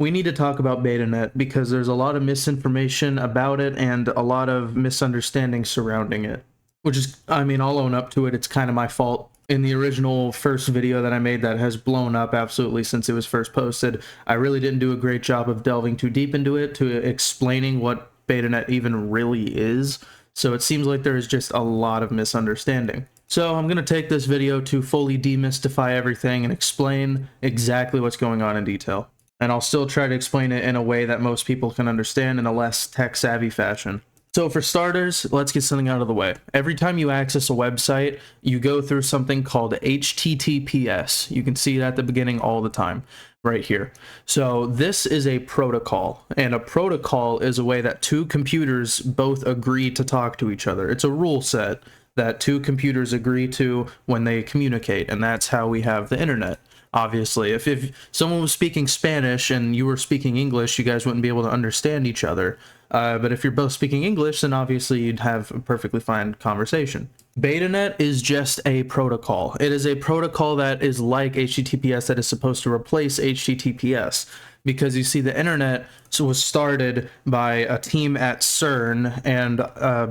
We need to talk about Betanet because there's a lot of misinformation about it and a lot of misunderstanding surrounding it. Which is, I mean, I'll own up to it. It's kind of my fault. In the original first video that I made that has blown up absolutely since it was first posted, I really didn't do a great job of delving too deep into it, to explaining what Betanet even really is. So it seems like there is just a lot of misunderstanding. So I'm going to take this video to fully demystify everything and explain exactly what's going on in detail. And I'll still try to explain it in a way that most people can understand in a less tech-savvy fashion. So for starters, let's get something out of the way. Every time you access a website, you go through something called HTTPS. You can see it at the beginning all the time, right here. So this is a protocol, and a protocol is a way that two computers both agree to talk to each other. It's a rule set that two computers agree to when they communicate, and that's how we have the internet. Obviously, if someone was speaking Spanish and you were speaking English, you guys wouldn't be able to understand each other. But if you're both speaking English, then obviously you'd have a perfectly fine conversation. Betanet is just a protocol. It is a protocol that is like HTTPS, that is supposed to replace HTTPS. Because you see, the internet was started by a team at CERN, and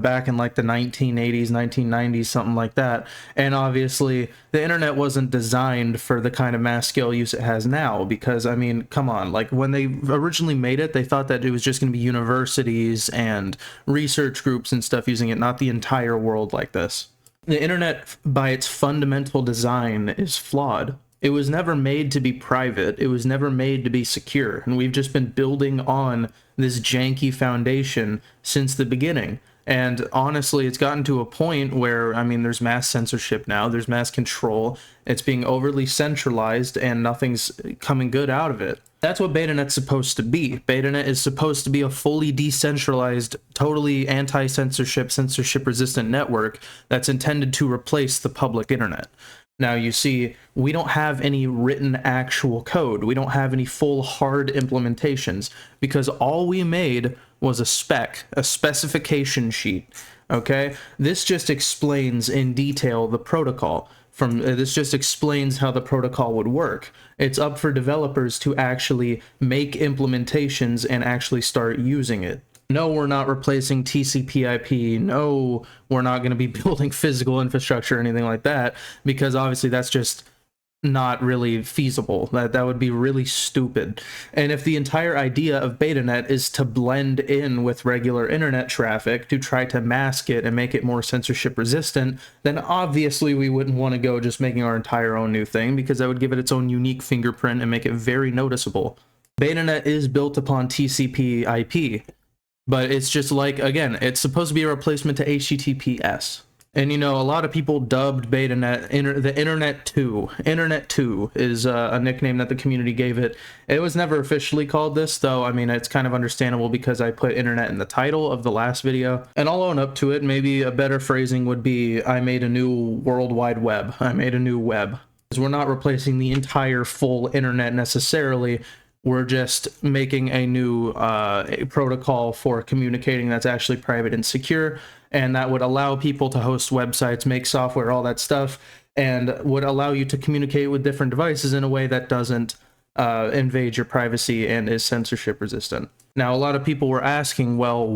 back in like the 1980s, 1990s, something like that. And obviously, the internet wasn't designed for the kind of mass scale use it has now. Because, I mean, come on, like when they originally made it, they thought that it was just going to be universities and research groups and stuff using it, not the entire world like this. The internet, by its fundamental design, is flawed. It was never made to be private. It was never made to be secure. And we've just been building on this janky foundation since the beginning. And honestly, it's gotten to a point where, I mean, there's mass censorship now. There's mass control. It's being overly centralized, and nothing's coming good out of it. That's what Betanet's supposed to be. Betanet is supposed to be a fully decentralized, totally anti-censorship, censorship-resistant network that's intended to replace the public internet. Now, you see, we don't have any written actual code. We don't have any full hard implementations, because all we made was a spec, a specification sheet, okay? This just explains in detail the protocol. This just explains how the protocol would work. It's up for developers to actually make implementations and actually start using it. No, we're not replacing TCP/IP. No, we're not going to be building physical infrastructure or anything like that, because obviously that's just not really feasible. That would be really stupid. And if the entire idea of Betanet is to blend in with regular internet traffic to try to mask it and make it more censorship resistant, then obviously we wouldn't want to go just making our entire own new thing, because that would give it its own unique fingerprint and make it very noticeable. Betanet is built upon TCP/IP. But it's just like, again, it's supposed to be a replacement to HTTPS. And, you know, a lot of people dubbed Betanet the Internet 2. Internet 2 is a nickname that the community gave it. It was never officially called this, though. I mean, it's kind of understandable because I put Internet in the title of the last video. And I'll own up to it. Maybe a better phrasing would be, I made a new World Wide Web. I made a new web. Because we're not replacing the entire full Internet necessarily. We're just making a new protocol for communicating that's actually private and secure, and that would allow people to host websites, make software, all that stuff, and would allow you to communicate with different devices in a way that doesn't invade your privacy and is censorship resistant. Now, a lot of people were asking, well,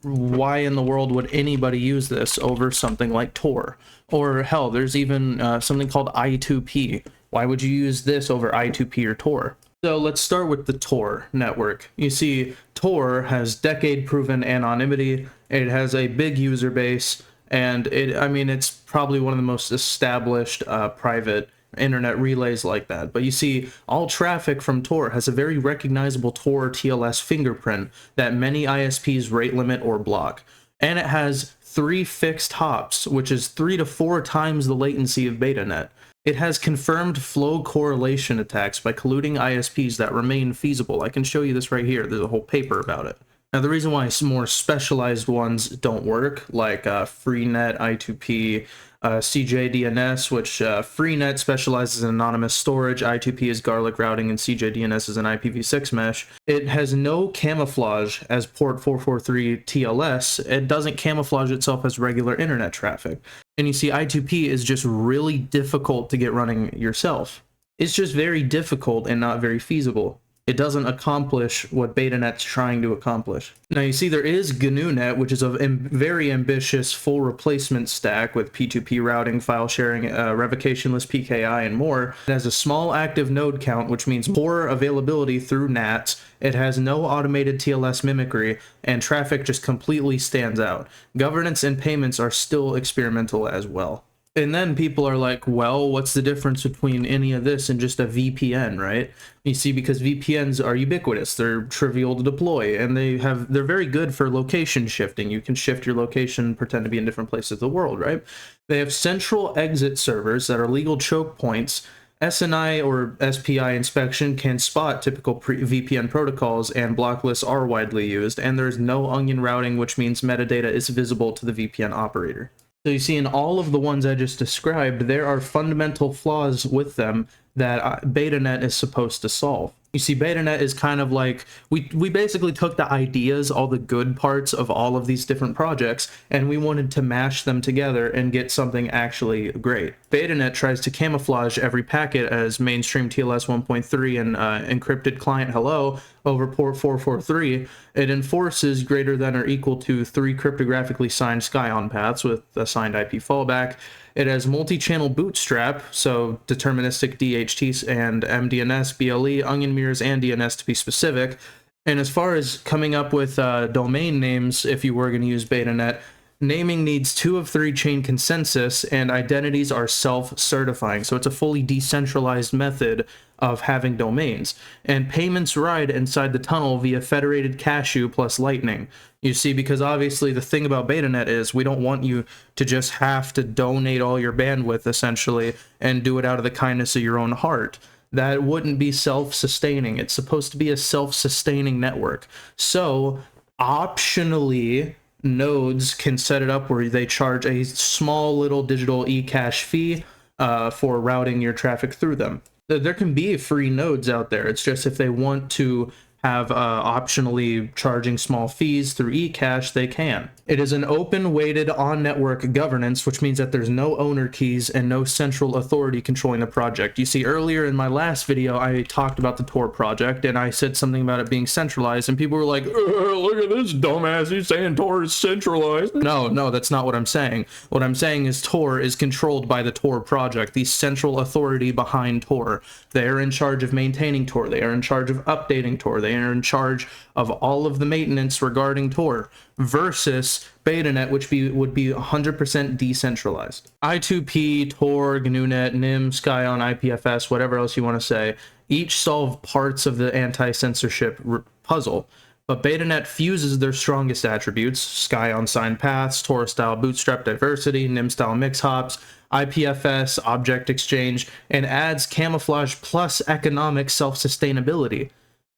why in the world would anybody use this over something like Tor? Or hell, there's even something called I2P. Why would you use this over I2P or Tor? So let's start with the Tor network. You see, Tor has decade-proven anonymity, it has a big user base, and it's probably one of the most established private internet relays like that. But you see, all traffic from Tor has a very recognizable Tor TLS fingerprint that many ISPs rate limit or block. And it has 3 fixed hops, which is 3 to 4 times the latency of Betanet. It has confirmed flow correlation attacks by colluding ISPs that remain feasible. I can show you this right here. There's a whole paper about it. Now, the reason why some more specialized ones don't work, like Freenet, I2P, CJDNS, which Freenet specializes in anonymous storage, I2P is garlic routing, and CJDNS is an IPv6 mesh. It has no camouflage as port 443 TLS. It doesn't camouflage itself as regular internet traffic. And you see, I2P is just really difficult to get running yourself. It's just very difficult and not very feasible. It doesn't accomplish what Betanet's trying to accomplish. Now you see there is GNUnet, which is a very ambitious full replacement stack with P2P routing, file sharing, revocationless PKI, and more. It has a small active node count, which means poor availability through NATs. It has no automated TLS mimicry, and traffic just completely stands out. Governance and payments are still experimental as well. And then people are like, well, what's the difference between any of this and just a VPN, right? You see, because VPNs are ubiquitous, they're trivial to deploy, and they're very good for location shifting. You can shift your location, pretend to be in different places of the world, right? They have central exit servers that are legal choke points. SNI or SPI inspection can spot typical VPN protocols, and block lists are widely used, and there's no onion routing, which means metadata is visible to the VPN operator. So you see, in all of the ones I just described, there are fundamental flaws with them that Betanet is supposed to solve. You see, Betanet is kind of like, we basically took the ideas, all the good parts of all of these different projects, and we wanted to mash them together and get something actually great. Betanet tries to camouflage every packet as mainstream TLS 1.3 and encrypted client hello over port 443. It enforces greater than or equal to 3 cryptographically signed SkyOn paths with assigned IP fallback. It has multi-channel bootstrap, so deterministic DHT and MDNS, BLE, onion mirrors, and DNS to be specific. And as far as coming up with domain names, if you were going to use Betanet, naming needs 2 of 3 chain consensus, and identities are self-certifying. So it's a fully decentralized method of having domains. And payments ride inside the tunnel via federated cashew plus lightning. You see, because obviously the thing about Betanet is we don't want you to just have to donate all your bandwidth, essentially, and do it out of the kindness of your own heart. That wouldn't be self-sustaining. It's supposed to be a self-sustaining network. So, optionally, nodes can set it up where they charge a small little digital eCache fee for routing your traffic through them. There can be free nodes out there. It's just if they want to have optionally charging small fees through eCache, they can. It is an open weighted on-network governance, which means that there's no owner keys and no central authority controlling the project. You see, earlier in my last video, I talked about the Tor project, and I said something about it being centralized, and people were like, look at this dumbass, he's saying Tor is centralized. No, that's not what I'm saying. What I'm saying is Tor is controlled by the Tor project, the central authority behind Tor. They are in charge of maintaining Tor. They are in charge of updating Tor. They are in charge of all of the maintenance regarding Tor, versus Betanet, which would be 100% decentralized. I2P, Tor, GNUnet, NIM, SkyOn, IPFS, whatever else you want to say, each solve parts of the anti-censorship puzzle. But Betanet fuses their strongest attributes, SkyOn signed paths, Tor-style bootstrap diversity, NIM-style mix hops, IPFS, object exchange, and adds camouflage plus economic self-sustainability.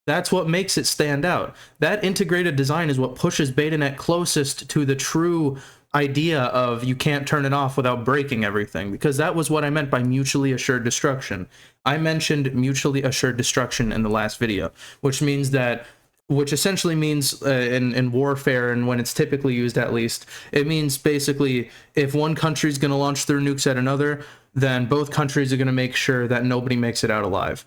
That's what makes it stand out. That integrated design is what pushes Betanet closest to the true idea of you can't turn it off without breaking everything, because that was what I meant by mutually assured destruction. I mentioned mutually assured destruction in the last video, which essentially means in warfare, and when it's typically used at least, it means basically if one country is going to launch their nukes at another, then both countries are going to make sure that nobody makes it out alive.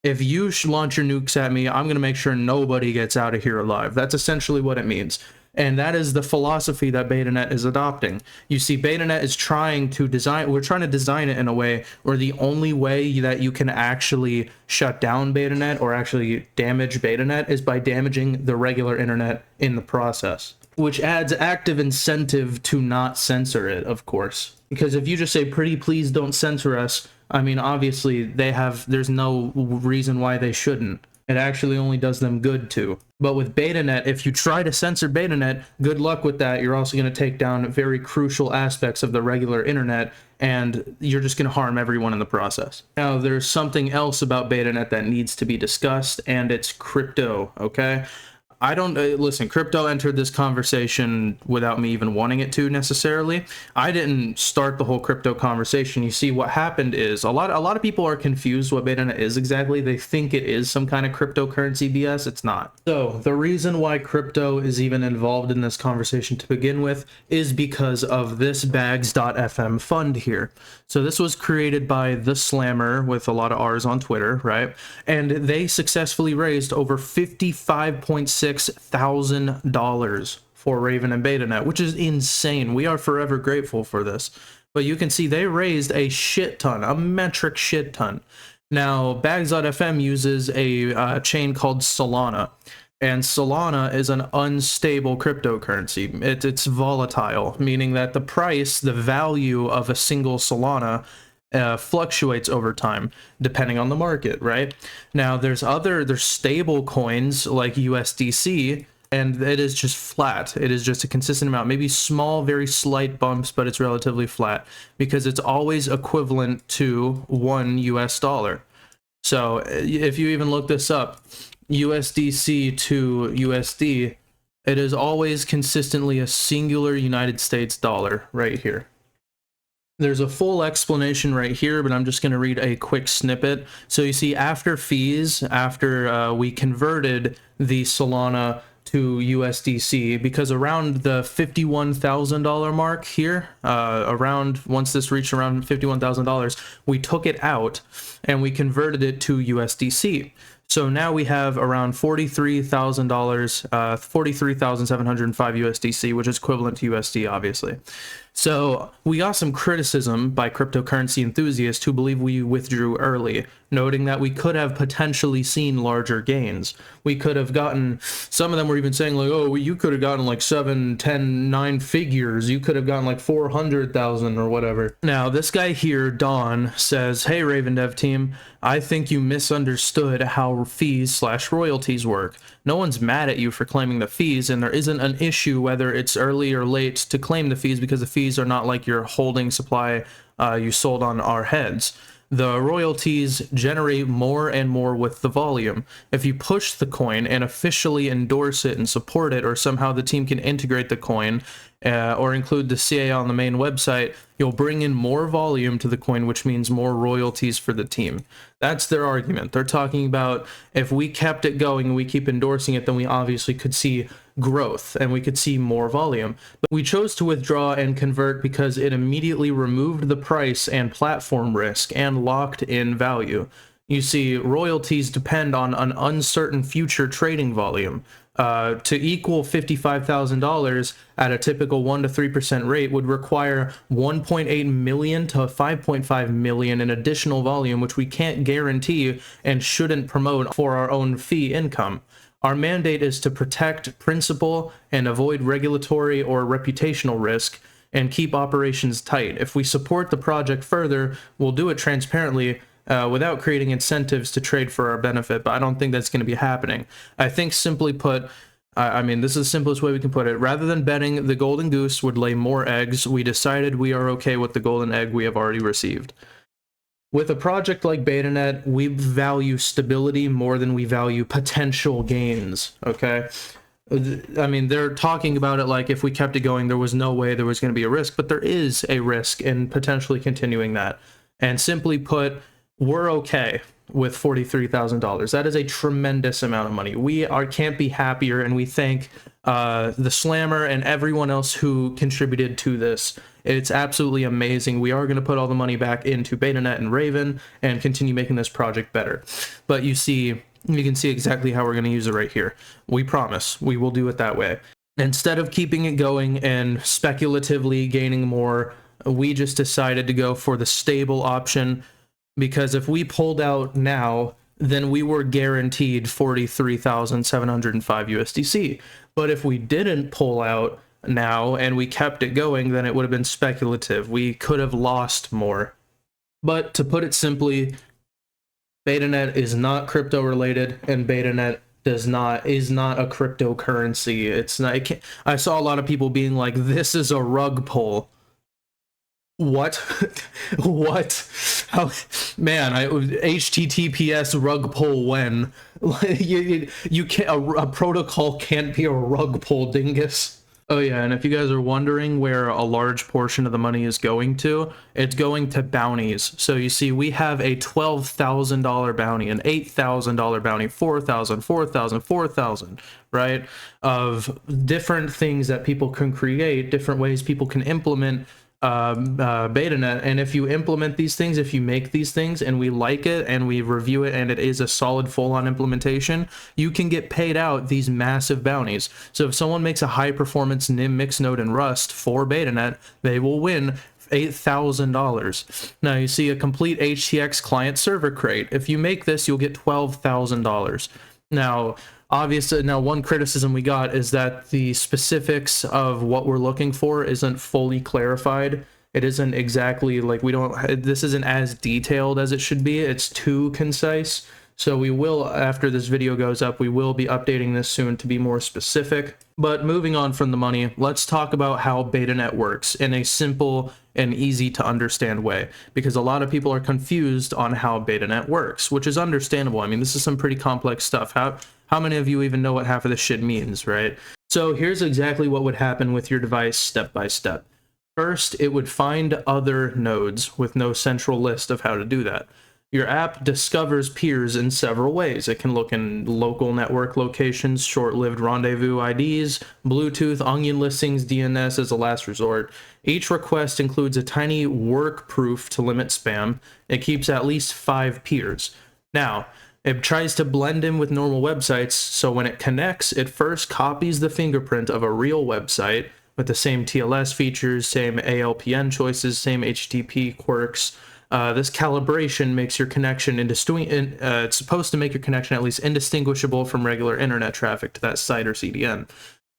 If you launch your nukes at me, I'm going to make sure nobody gets out of here alive. That's essentially what it means. And that is the philosophy that Betanet is adopting. You see, Betanet is trying to design it in a way where the only way that you can actually shut down Betanet or actually damage Betanet is by damaging the regular internet in the process, which adds active incentive to not censor it, of course. Because if you just say, pretty please don't censor us, I mean, obviously there's no reason why they shouldn't. It actually only does them good too. But with Betanet, if you try to censor Betanet, good luck with that. You're also going to take down very crucial aspects of the regular internet, and you're just going to harm everyone in the process. Now, there's something else about Betanet that needs to be discussed, and it's crypto, okay? I don't listen. Crypto entered this conversation without me even wanting it to necessarily. I didn't start the whole crypto conversation. You see, what happened is a lot of people are confused what Betanet is exactly. They think it is some kind of cryptocurrency BS. It's not. So the reason why crypto is even involved in this conversation to begin with is because of this bags.fm fund here. So this was created by the Slammer with a lot of R's on Twitter, right? And they successfully raised over $55,600 for Raven and Betanet, which is insane. We are forever grateful for this. But you can see they raised a shit ton, a metric shit ton. Now, Bags.fm uses a chain called Solana. And Solana is an unstable cryptocurrency. It's volatile, meaning that the price, the value of a single Solana fluctuates over time depending on the market, right? Now, there's stable coins like USDC, and it is just flat. It is just a consistent amount, maybe small, very slight bumps, but it's relatively flat because it's always equivalent to $1 US. So if you even look this up, USDC to USD, it is always consistently a singular United States dollar right here. There's a full explanation right here, but I'm just going to read a quick snippet. So you see, after fees, after we converted the Solana to USDC, because around the $51,000 mark here, once this reached around $51,000, we took it out and we converted it to USDC. So now we have around $43,000, 43,705 USDC, which is equivalent to USD, obviously. So we got some criticism by cryptocurrency enthusiasts who believe we withdrew early, noting that we could have potentially seen larger gains. We could have gotten, some of them were even saying like, oh, you could have gotten like 7, 10, 9 figures. You could have gotten like 400,000 or whatever. Now, this guy here, Don, says, hey, Raven Dev team, I think you misunderstood how fees/royalties work. No one's mad at you for claiming the fees, and there isn't an issue whether it's early or late to claim the fees because the fees are not like your holding supply you sold on our heads. The royalties generate more and more with the volume. If you push the coin and officially endorse it and support it, or somehow the team can integrate the coin or include the CA on the main website, you'll bring in more volume to the coin, which means more royalties for the team. That's their argument. They're talking about if we kept it going and we keep endorsing it, then we obviously could see growth and we could see more volume. But we chose to withdraw and convert because it immediately removed the price and platform risk and locked in value. You see, royalties depend on an uncertain future trading volume. To equal $55,000 at a typical 1 to 3% rate would require 1.8 million to 5.5 million in additional volume, which we can't guarantee and shouldn't promote for our own fee income. Our mandate is to protect principal and avoid regulatory or reputational risk and keep operations tight. If we support the project further, we'll do it transparently without creating incentives to trade for our benefit, but I don't think that's going to be happening. I think simply put, I mean, this is the simplest way we can put it. Rather than betting the golden goose would lay more eggs, we decided we are okay with the golden egg we have already received. With a project like Betanet, we value stability more than we value potential gains, okay? I mean, they're talking about it like if we kept it going, there was no way there was going to be a risk, but there is a risk in potentially continuing that. And simply put, we're okay with $43,000. That is a tremendous amount of money. We can't be happier, and we thank the Slammer and everyone else who contributed to this. It's absolutely amazing. We are going to put all the money back into Betanet and Raven and continue making this project better. But you can see exactly how we're going to use it right here. We promise we will do it that way. Instead of keeping it going and speculatively gaining more, we just decided to go for the stable option, because if we pulled out now, then we were guaranteed 43,705 USDC. But if we didn't pull out now and we kept it going, then it would have been speculative. We could have lost more. But to put it simply, Betanet is not crypto related, and Betanet is not a cryptocurrency. It's not. I saw a lot of people being like, "This is a rug pull." What? What? How? Man, HTTPS rug pull when? You can't. A protocol can't be a rug pull, dingus. Oh yeah, and if you guys are wondering where a large portion of the money is going to, it's going to bounties. So you see, we have a $12,000 bounty, an $8,000 bounty, 4,000, 4,000, 4,000, right? Of different things that people can create, different ways people can implement Betanet. And if you implement these things, if you make these things and we like it and we review it and it is a solid full-on implementation, you can get paid out these massive bounties. So if someone makes a high performance NIM mix node in Rust for Betanet, they will win $8,000. Now you see a complete HTX client server crate. If you make this, you'll get $12,000. Now obviously, now one criticism we got is that the specifics of what we're looking for isn't fully clarified. It isn't exactly like this isn't as detailed as it should be. It's too concise. So we will, after this video goes up, we will be updating this soon to be more specific. But moving on from the money, let's talk about how Betanet works in a simple and easy to understand way, because a lot of people are confused on how Betanet works, which is understandable. I mean, this is some pretty complex stuff. How many of you even know what half of this shit means, right? So here's exactly what would happen with your device step by step. First, it would find other nodes with no central list of how to do that. Your app discovers peers in several ways. It can look in local network locations, short-lived rendezvous IDs, Bluetooth, onion listings, DNS as a last resort. Each request includes a tiny work proof to limit spam. It keeps at least 5 peers. Now, it tries to blend in with normal websites, so when it connects, it first copies the fingerprint of a real website with the same TLS features, same ALPN choices, same HTTP quirks. This calibration makes your connection it's supposed to make your connection at least indistinguishable from regular internet traffic to that site or CDN.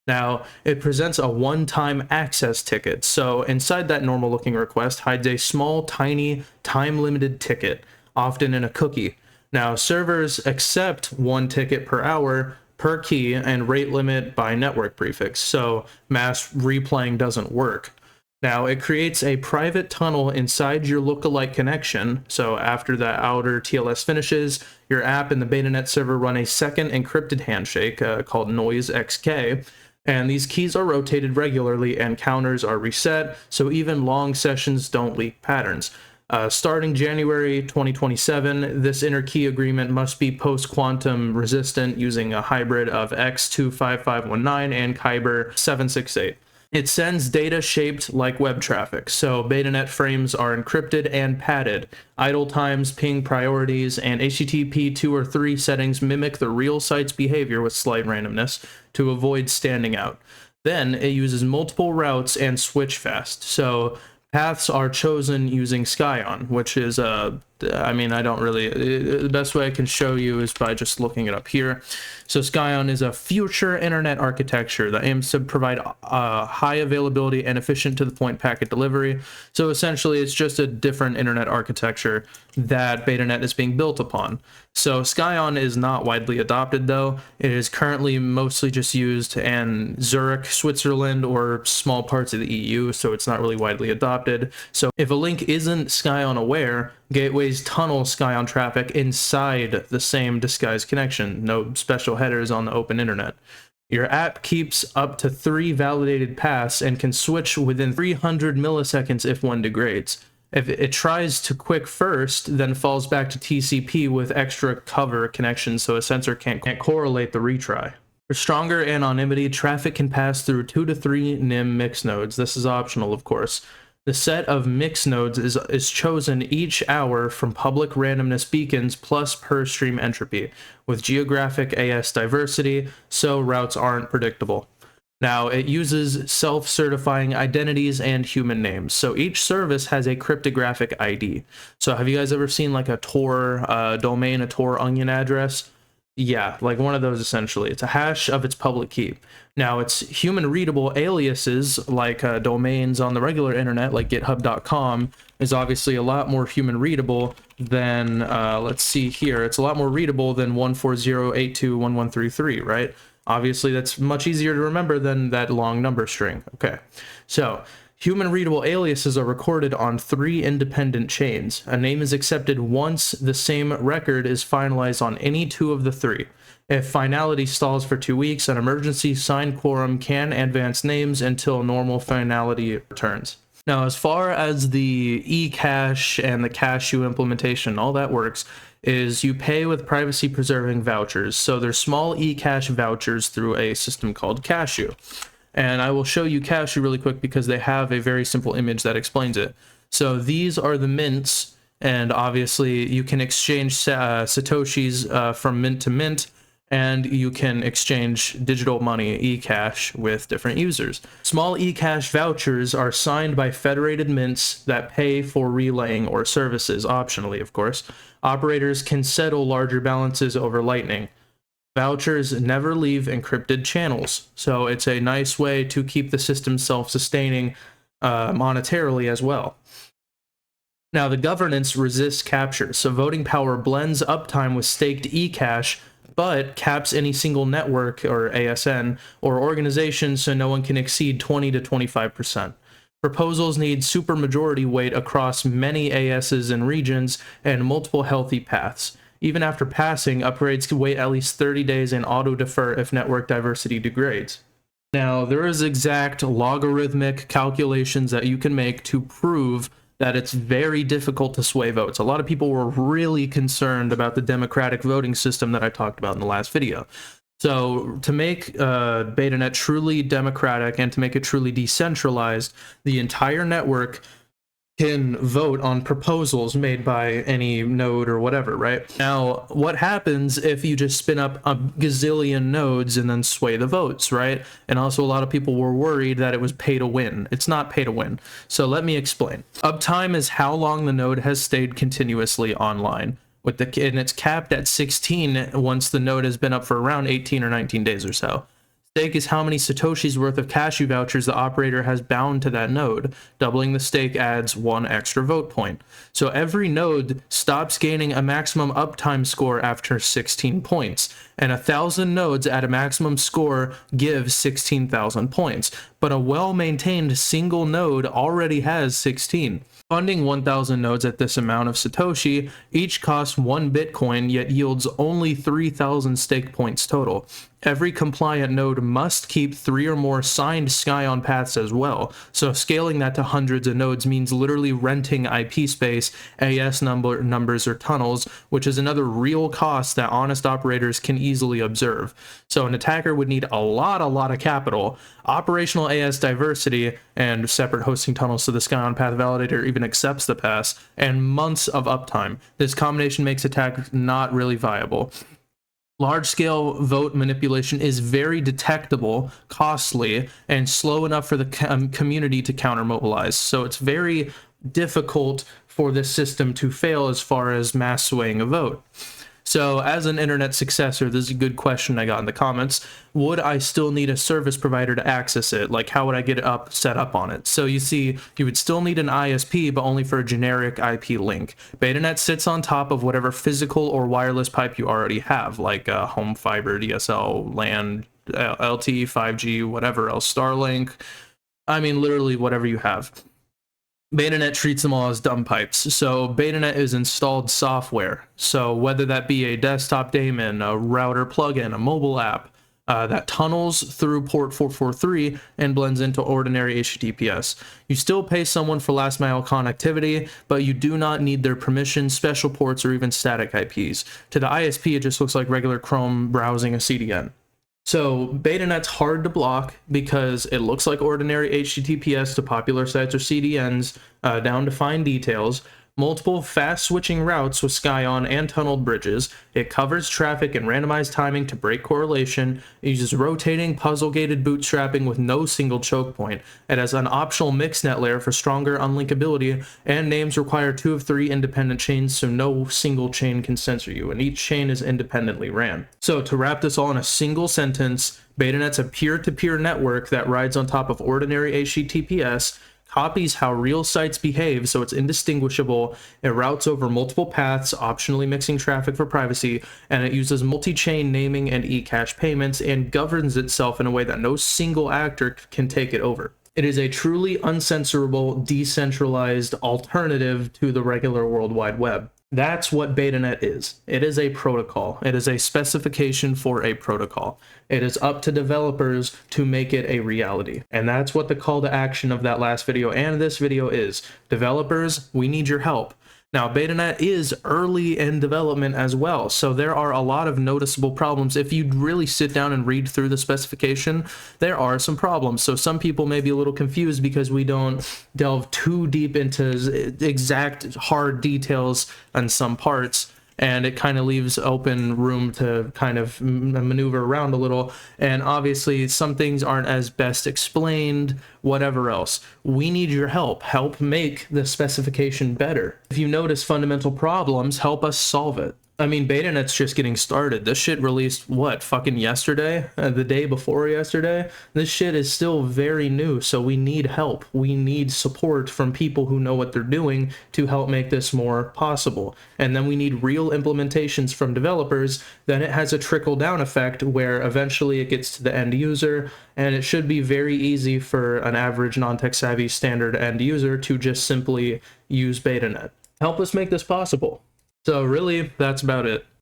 Now, it presents a one-time access ticket, so inside that normal-looking request hides a small, tiny, time-limited ticket, often in a cookie. Now, servers accept 1 ticket per hour per key and rate limit by network prefix, so mass replaying doesn't work. Now, it creates a private tunnel inside your lookalike connection, so after the outer TLS finishes, your app and the Betanet server run a second encrypted handshake called Noise XK, and these keys are rotated regularly and counters are reset, so even long sessions don't leak patterns. Starting January 2027, this inter-key agreement must be post-quantum resistant using a hybrid of X25519 and Kyber 768. It sends data shaped like web traffic, so Betanet frames are encrypted and padded. Idle times, ping priorities, and HTTP 2 or 3 settings mimic the real site's behavior with slight randomness to avoid standing out. Then it uses multiple routes and switch fast, so paths are chosen using Skyon, which is, I mean, I don't really, the best way I can show you is by just looking it up here. So Skyon is a future internet architecture that aims to provide high availability and efficient to the point packet delivery. So essentially it's just a different internet architecture that Betanet is being built upon. So Skyon is not widely adopted though. It is currently mostly just used in Zurich, Switzerland, or small parts of the EU, so it's not really widely adopted. So if a link isn't Skyon aware, gateways tunnel Skyon traffic inside the same disguised connection. No special headers on the open internet. Your app keeps up to 3 validated paths and can switch within 300 milliseconds if one degrades. If it tries to quick first, then falls back to TCP with extra cover connections so a sensor can't correlate the retry. For stronger anonymity, traffic can pass through 2 to 3 NIM mix nodes. This is optional, of course. The set of mix nodes is chosen each hour from public randomness beacons plus per stream entropy, with geographic AS diversity, so routes aren't predictable. Now, it uses self-certifying identities and human names. So each service has a cryptographic ID. So have you guys ever seen like a Tor domain, a Tor onion address? Yeah, like one of those essentially. It's a hash of its public key. Now, it's human-readable aliases like domains on the regular internet, like github.com, is obviously a lot more human-readable than, let's see here, it's a lot more readable than 140821133, right? Obviously, that's much easier to remember than that long number string. Okay, so Human readable aliases are recorded on 3 independent chains. A name is accepted once the same record is finalized on any 2 of the 3. If finality stalls for 2 weeks, an emergency signed quorum can advance names until normal finality returns. Now, as far as the eCache and the Cashew implementation, all that works is you pay with privacy-preserving vouchers. So there's small eCache vouchers through a system called Cashew. And I will show you Cashew really quick because they have a very simple image that explains it. So these are the mints, and obviously you can exchange Satoshis from mint to mint, and you can exchange digital money, eCash, with different users. Small eCash vouchers are signed by federated mints that pay for relaying or services, optionally, of course. Operators can settle larger balances over Lightning. Vouchers never leave encrypted channels, so it's a nice way to keep the system self-sustaining monetarily as well. Now, the governance resists capture, so voting power blends uptime with staked eCash, but caps any single network, or ASN, or organization so no one can exceed 20 to 25%. Proposals need supermajority weight across many ASs and regions and multiple healthy paths. Even after passing, upgrades can wait at least 30 days and auto-defer if network diversity degrades. Now, there is exact logarithmic calculations that you can make to prove that it's very difficult to sway votes. A lot of people were really concerned about the democratic voting system that I talked about in the last video. So to make Betanet truly democratic and to make it truly decentralized, the entire network can vote on proposals made by any node or whatever, right? Now, what happens if you just spin up a gazillion nodes and then sway the votes, right? And also a lot of people were worried that it was pay to win. It's not pay to win. So let me explain. Uptime is how long the node has stayed continuously online. And it's capped at 16 once the node has been up for around 18 or 19 days or so. Stake is how many Satoshis worth of Cashew vouchers the operator has bound to that node. Doubling the stake adds 1 extra vote point. So every node stops gaining a maximum uptime score after 16 points, and 1,000 nodes at a maximum score give 16,000 points. But a well-maintained single node already has 16. Funding 1,000 nodes at this amount of Satoshi each costs 1 Bitcoin, yet yields only 3,000 stake points total. Every compliant node must keep 3 or more signed Scion paths as well, so scaling that to hundreds of nodes means literally renting IP space, AS numbers, or tunnels, which is another real cost that honest operators can easily observe. So an attacker would need a lot of capital, operational AS diversity, and separate hosting tunnels so the Scion path validator even accepts the pass, and months of uptime. This combination makes attack not really viable. Large-scale vote manipulation is very detectable, costly, and slow enough for the community to counter-mobilize. So it's very difficult for this system to fail as far as mass swaying a vote. So as an internet successor, this is a good question I got in the comments. Would I still need a service provider to access it? Like, how would I get it set up on it? So you see, you would still need an ISP, but only for a generic IP link. Betanet sits on top of whatever physical or wireless pipe you already have, like home fiber, DSL, LAN, LTE, 5G, whatever else, Starlink. I mean, literally whatever you have. Betanet treats them all as dumb pipes. So Betanet is installed software. So whether that be a desktop daemon, a router plugin, a mobile app, that tunnels through port 443 and blends into ordinary HTTPS. You still pay someone for last mile connectivity, but you do not need their permission, special ports, or even static IPs. To the ISP, it just looks like regular Chrome browsing a CDN. So Betanet's hard to block because it looks like ordinary HTTPS to popular sites or CDNs down to fine details. Multiple fast switching routes with Scion and tunneled bridges. It covers traffic and randomized timing to break correlation. It uses rotating puzzle-gated bootstrapping with no single choke point. It has an optional mixnet layer for stronger unlinkability, and names require 2 of 3 independent chains, so no single chain can censor you, and each chain is independently ran. So to wrap this all in a single sentence, Betanet's a peer-to-peer network that rides on top of ordinary HTTPS, copies how real sites behave so it's indistinguishable, it routes over multiple paths, optionally mixing traffic for privacy, and it uses multi-chain naming and eCash payments, and governs itself in a way that no single actor can take it over. It is a truly uncensorable, decentralized alternative to the regular World Wide Web. That's what Betanet is. It is a protocol. It is a specification for a protocol. It is up to developers to make it a reality. And that's what the call to action of that last video and this video is. Developers, we need your help. Now, Betanet is early in development as well, so there are a lot of noticeable problems. If you really sit down and read through the specification, there are some problems. So some people may be a little confused because we don't delve too deep into exact hard details on some parts, and it kind of leaves open room to kind of maneuver around a little. And obviously some things aren't as best explained, whatever else. We need your help. Help make the specification better. If you notice fundamental problems, help us solve it. I mean, Betanet's just getting started. This shit released, what, fucking yesterday? The day before yesterday? This shit is still very new, so we need help. We need support from people who know what they're doing to help make this more possible. And then we need real implementations from developers. Then it has a trickle-down effect where eventually it gets to the end user, and it should be very easy for an average non-tech-savvy standard end user to just simply use Betanet. Help us make this possible. So really, that's about it.